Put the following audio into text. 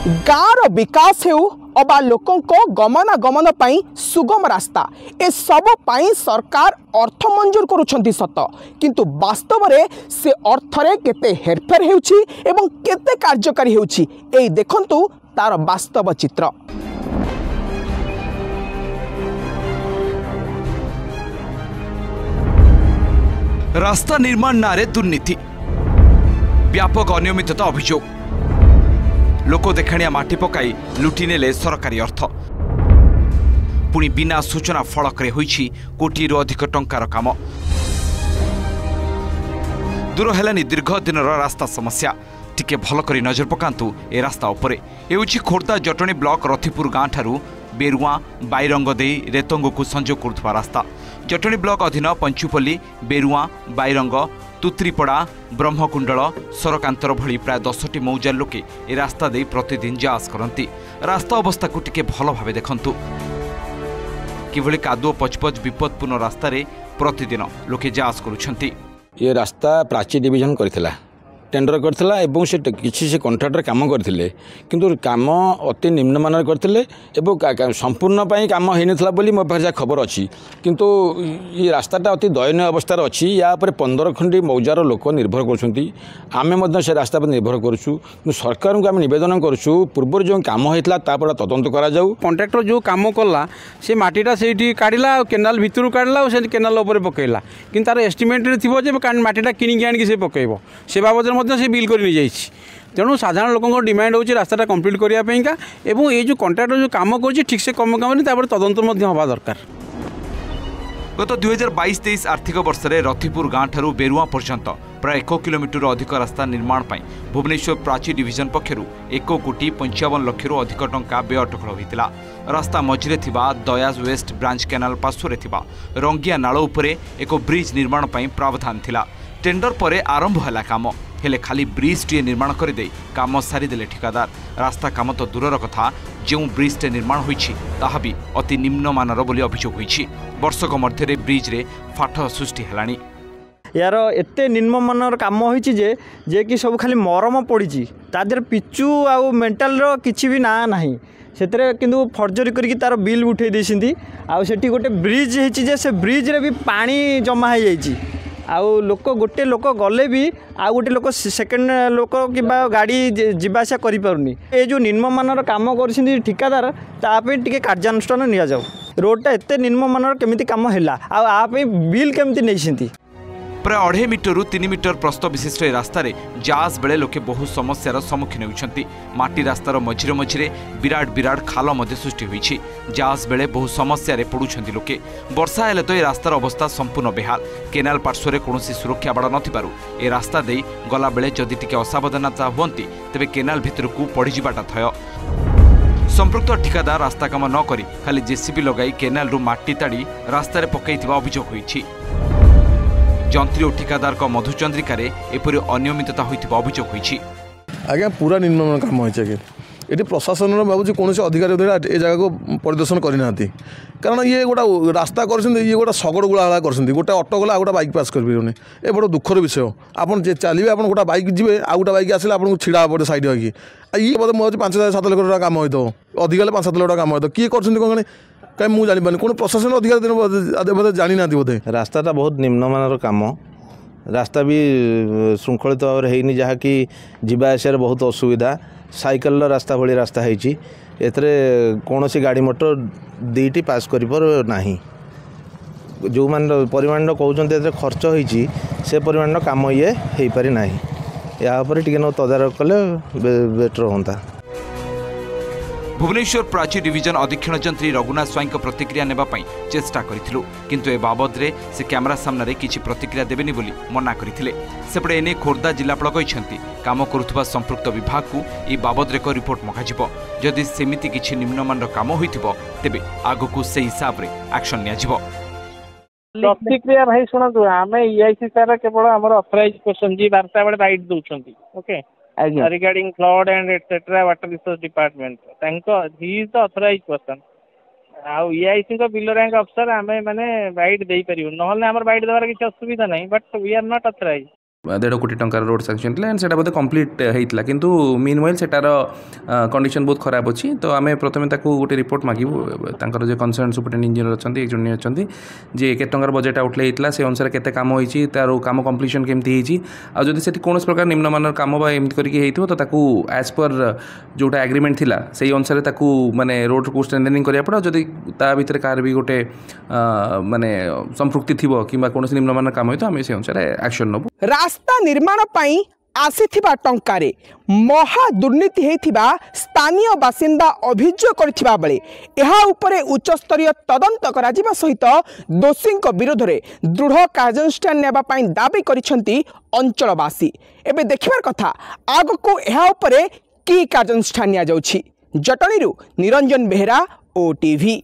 गाँवर विकास हेउ अबा लोकों गमनागमन पाई सुगम रास्ता ए सब पाई सरकार अर्थ मंजूर करुछंती सत किंतु वास्तव रे से अर्थरे केते हेरफेर हेउछि एवं केते कार्यकारी हेउछि एई देखंतु तार वास्तव चित्र। रास्ता निर्माण नारे दुर्नीति व्यापक अनियमितता अभियोग लोक देखाणिया माटी पकाई लुटि नेले सरकारी अर्थ पुणी बिना सूचना फलक होईछि कोटी अधिक टंकार काम दूर हेलानी दीर्घ दिन रास्ता समस्या टिके भल करी नजर पकांतु ए रास्ता उपरे हेउछि खोर्धा जटणी ब्लॉक रथिपुर गाँ ठारू बेरुआ बाईरंग दे रेतंग को संजोग करुवा रास्ता जटणी ब्लॉक अधीन पंचुपल्ली बेरुआ बाईरंग तुत्रीपड़ा ब्रह्मकुंडल सरकांतर भली प्राय 10टी मौजार लोके ए रास्ता दे प्रतिदिन जांच करती। रास्ता अवस्था को टिके भल भावे देखंतु किभली कादुओ पचपच विपदपूर्ण रास्ता रे प्रतिदिन लोके जांच करुछंती। ये रास्ता प्राची डिविजन करथिला टेंडर करथिला एवं से किछि से कॉन्ट्रैक्टर काम करथिले किंतु काम अति निम्नमानर करथिले एवं संपूर्ण पाई काम हेनथला बोली मो पाखे खबर अछि किंतु ये रास्ताटा अति दयनीय अवस्था अछि या पर 15 खंडी मौजार लोक निर्भर करछंती आमे मध्य से रास्ता पर निर्भर करछु सरकार को आम निवेदन करछु पूर्व जो काम होइतला तापर तदंत करा जाऊ। कॉन्ट्रैक्टर जो काम कला से माटीटा सेठी काढिला केनाल भितरु काढला से केनाल ऊपर पकेला किंतु तार एस्टिमेट रे थिबो जे माटीटा किनि आनिक से पकेइबो से बाबद से बिल कर तेणु साधारण लोकों डिमांड होची रास्ता कंप्लीट करने एवं ये जो कॉन्ट्रैक्टर जो काम कर ठीक से कम कम तदंत हवा दरकार। गत 2022-23 आर्थिक वर्ष में रथिपुर गाँ ठारू बेरुआ पर्यंत प्राय 1 किलोमीटर अधिक रास्ता निर्माण पर भुवनेश्वर प्राची डिविजन पक्षर 1,55 लाख अधिक टंका व्यय अटकल होता। रास्ता मझिरे थिबा दयाज वेस्ट ब्रांच केनाल पार्श्व थिबा रंगिया नाल उपरे एक ब्रिज निर्माण पर प्रावधान थिला। टेंडर पर आरंभ है काम हेले खाली ब्रिज टे निर्माण करदे काम सारीदेले ठिकादार। रास्ता काम तो दूरर कथा जो ब्रिज टे निर्माण होईछि ताहा भी अति निम्नमानर बोली अभियोग होईछि। वर्षक मध्य ब्रिज रे फाट सृष्टि हेलानी यार एते निम्नमानर काम होईछि जे कि सब खाली मरम पड़ी तादर पिचु आउ मेंटल रो किछि भी ना नाही सेतरे किंतु फर्जरी करके तार बिल उठे देसिंदी आउ सेठी गोटे ब्रिज हेछि जे से ब्रिज रे भी पानी जमा हो जाइछि आउ लोक गोटे लोक गले भी आउ गोटे लोक सेकेंड लोक कि गाड़ी जीवासा करें ये जो निम्नमानर काम कर ठिकादार तापे टिके कार्यानुष्ठान निया जाऊ। रोडटा एते निम्नमानर केमिति काम हैला आ आपे बिल केमिति नैसिंती प्राय 2.5 मीटर रु 3 मीटर प्रस्थ विशिष्ट रास्ता जास बेले लोके बहु समस्यार सम्मुखीन होती। माटी रास्तार मझिरे मझिरे विराट विराट खाल सृष्टि होईछि। जास बेले बहु समस्या पड़ुछंती लोके। वर्षा हेले तो ये रास्तार अवस्था संपूर्ण बेहाल। केनाल पार्श्व कौन सुरक्षा बाड़ नथिबारु ए रास्ता दे गला बेले जदि टिके असावधानता हुअंती तेबे केनाल भितरकू पड़ीजिबाटा थय। संपृक्त ठिकादार रास्ता काम न करी खाली जेसीबी लगाई केनाल रु माटी ताड़ी रास्तार पकईथिबा अभियोग होईछि। जंत्री और ठिकादार को मधुचंद्रिकार एपरी अनियमितता होइथिबा अभियोग होईछि। आज्ञा पूरा निम्न काम होइछि ये प्रशासन भावुँ कौन अधिकारी ए जगह को परिदर्शन करना कारण ये गोटा रास्ता कर गोटा शगड़ गुला कर गोटे ऑटो गला गोटे बाइक पास कर ए बड़ दुखर विषय आप चलिए आप गोटे बाइक जी आ गोटे बाइक आसे आपको छिड़ा पड़े सैड होगी ये बोधे मुझे 5-7 लाख टका काम होता अधिक 5-7 लाख टका काम होता किए कर कहीं मुझे जानी कौन प्रशासन अधिकारी बोधे जानी ना बोधे रास्ता बहुत निम्नमानर काम रास्ता भी श्रृंखलित भाव में जहाँकि जावास बहुत असुविधा साइकेल रास्ता भली रास्ता है कौन सी गाड़ी मोटर दीटी पास कर जो मान परिमाण कहते खर्च होती से परिमाण काम ये हो पारि ना या टे तदारख कले बेटर होता। भुवनेश्वर प्राची डिविजन अधीक्षण जंत्री रघुनाथ स्वाई प्रतिक्रिया नेबापई चेष्टा करिथिलु किंतु ए बाबद रे से कैमरा सामने किछि प्रतिक्रिया देबेनी बोली मना करिथिले। सेपटे एने खोर्धा जिलापाल कहिसेंती काम करुथबा संपृक्त विभाग को ए बाबद रे को रिपोर्ट मगाजिबो जदि सेमिति किछि निम्नमानर काम होइथिबो तेबे आगकू से हिसाब रे एक्शन नियाजिबो। प्रतिक्रिया भाई शुणु आम ईआईसी सारा केवल आम अथराइज पर्सन जी वार्ता बेले राइट दौरान okay regarding flood and etcetera water resource department he is the authorise person आउ ईआईसी को बिलो रैंक अफसर आम मैंने राइट दे पारू ना बाइट देवार किसी असुविधा नहीं but we are not authorized. 1.5 कोटी टंकार रोड सैंक्शन एंड से बोधे कम्प्लीट होता किंतु मीन वाइल सेटार कंडीशन बहुत खराब अच्छी तो आम प्रथम गोटे रिपोर्ट मागिबू जो कनसर्न सुपरिटेंडेंट इंजीनियर अच्छा एक जन अच्छा जे के टंकार बजेट आउटले होता से अनुसार केते काम होती तार काम कम्प्लीशन केमती होती आदि से कौन प्रकार निम्नमान काम एमती करके तो एज पर जोटा एग्रीमेंट थिला से अनुसार माने रोड को स्ट्रेंथनिंग करिया पड़ा जदि ता भितर कार भी गोटे माने संपृक्ति थी कि कौन निम्नमान काम हो तो आम से अनुसार एक्शन नबू। रास्ता निर्माण पाई आसीथिबा टंकारे महा दुर्नीति हेथिबा स्थानीय बासिंदा अभियोग करथिबा बेले एहा उपरे उच्चस्तरीय तदंत करा जिबा सहित दोषींक विरोध रे दृढ़ कार्यानुष्ठान नेबा पाई दाबी करिसेंती अंचलवासी। एबे देखिबार कथा आगको एहा उपरे की कार्यानुष्ठान निया जाउछि। जटणीरू निरंजन बेहेरा, OTV।